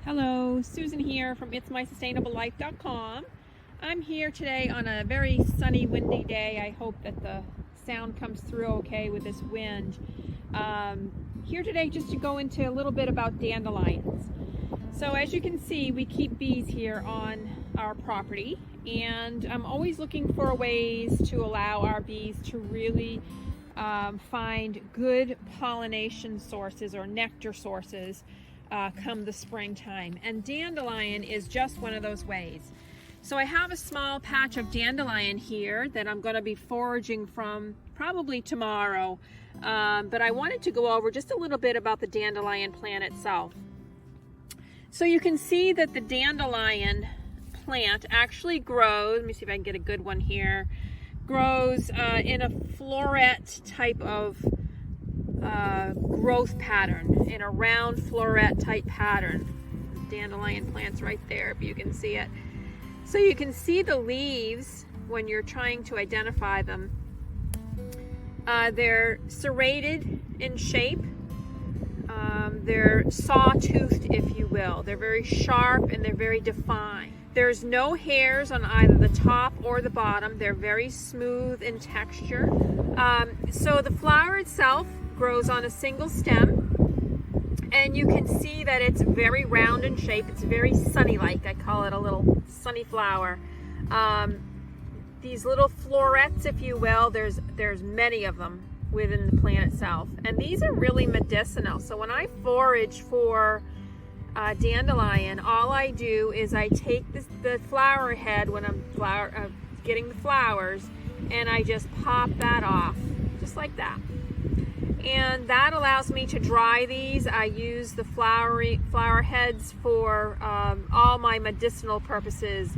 Hello, Susan here from itsmysustainablelife.com. I'm here today on a very sunny, windy day. I hope that the sound comes through okay with this wind. Here today just to go into a little bit about dandelions. So as you can see, we keep bees here on our property, and I'm always looking for ways to allow our bees to really find good pollination sources or nectar sources come the springtime, and dandelion is just one of those ways. So I have a small patch of dandelion here that I'm going to be foraging from probably tomorrow, but I wanted to go over just a little bit about the dandelion plant itself. So you can see that the dandelion plant actually grows, let me see if I can get a good one here, grows in a floret type of growth pattern, in a round floret type pattern. Dandelion plants right there, if you can see it. So you can see the leaves when you're trying to identify them. They're serrated in shape. They're saw-toothed, if you will. They're very sharp and they're very defined. There's no hairs on either the top or the bottom. They're very smooth in texture. So the flower itself grows on a single stem, and you can see that it's very round in shape. It's very sunny-like. I call it a little sunny flower. These little florets, if you will, there's many of them within the plant itself, and these are really medicinal. So when I forage for dandelion, all I do is I take the flower head when I'm getting the flowers, and I just pop that off, just like that. And that allows me to dry these. I use the flower heads for all my medicinal purposes,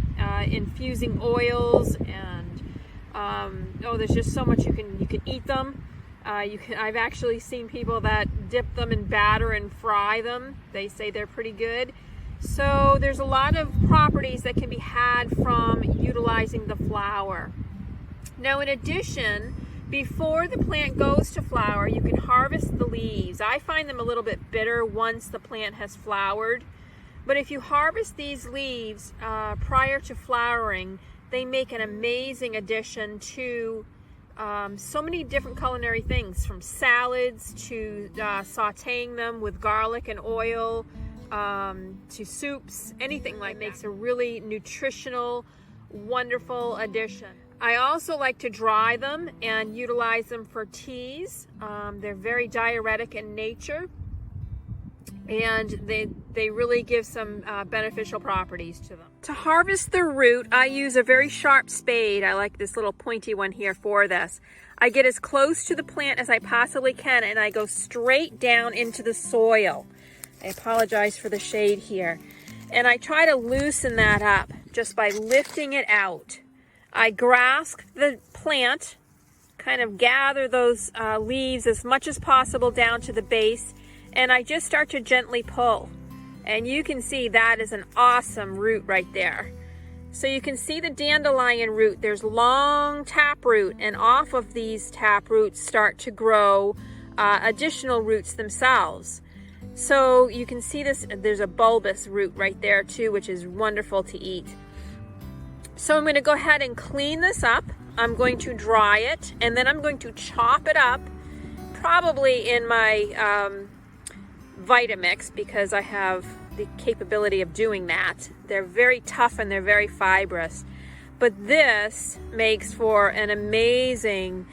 infusing oils, and there's just so much you can eat them. I've actually seen people that dip them in batter and fry them. They say they're pretty good. So there's a lot of properties that can be had from utilizing the flower. Now, in addition, before the plant goes to flower, you can harvest the leaves. I find them a little bit bitter once the plant has flowered, but if you harvest these leaves prior to flowering, they make an amazing addition to so many different culinary things, from salads to sauteing them with garlic and oil, to soups, anything like that. Makes a really nutritional, wonderful addition. I also like to dry them and utilize them for teas. They're very diuretic in nature, and they really give some beneficial properties to them. To harvest the root, I use a very sharp spade. I like this little pointy one here for this. I get as close to the plant as I possibly can, and I go straight down into the soil. I apologize for the shade here. And I try to loosen that up just by lifting it out. I grasp the plant, kind of gather those leaves as much as possible down to the base, and I just start to gently pull. And you can see that is an awesome root right there. So you can see the dandelion root. There's long taproot, and off of these taproots start to grow additional roots themselves. So you can see this, there's a bulbous root right there too, which is wonderful to eat. So I'm going to go ahead and clean this up. I'm going to dry it, and then I'm going to chop it up, probably in my Vitamix, because I have the capability of doing that. They're very tough and they're very fibrous. But this makes for an amazing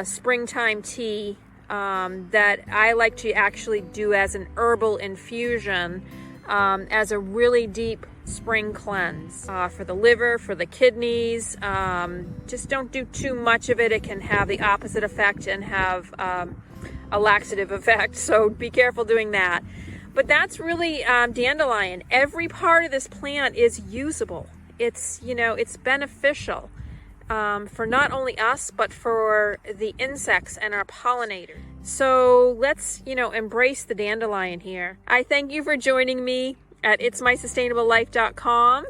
springtime tea that I like to actually do as an herbal infusion, as a really deep spring cleanse for the liver, for the kidneys. Just don't do too much of it. It can have the opposite effect and have a laxative effect, so be careful doing that. But that's really dandelion. Every part of this plant is usable. It's, it's beneficial for not only us, but for the insects and our pollinators. So let's, embrace the dandelion here. I thank you for joining me at itsmysustainablelife.com.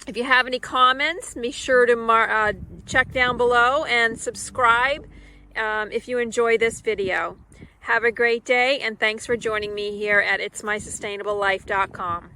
If you have any comments, be sure to check down below and subscribe if you enjoy this video. Have a great day, and thanks for joining me here at itsmysustainablelife.com.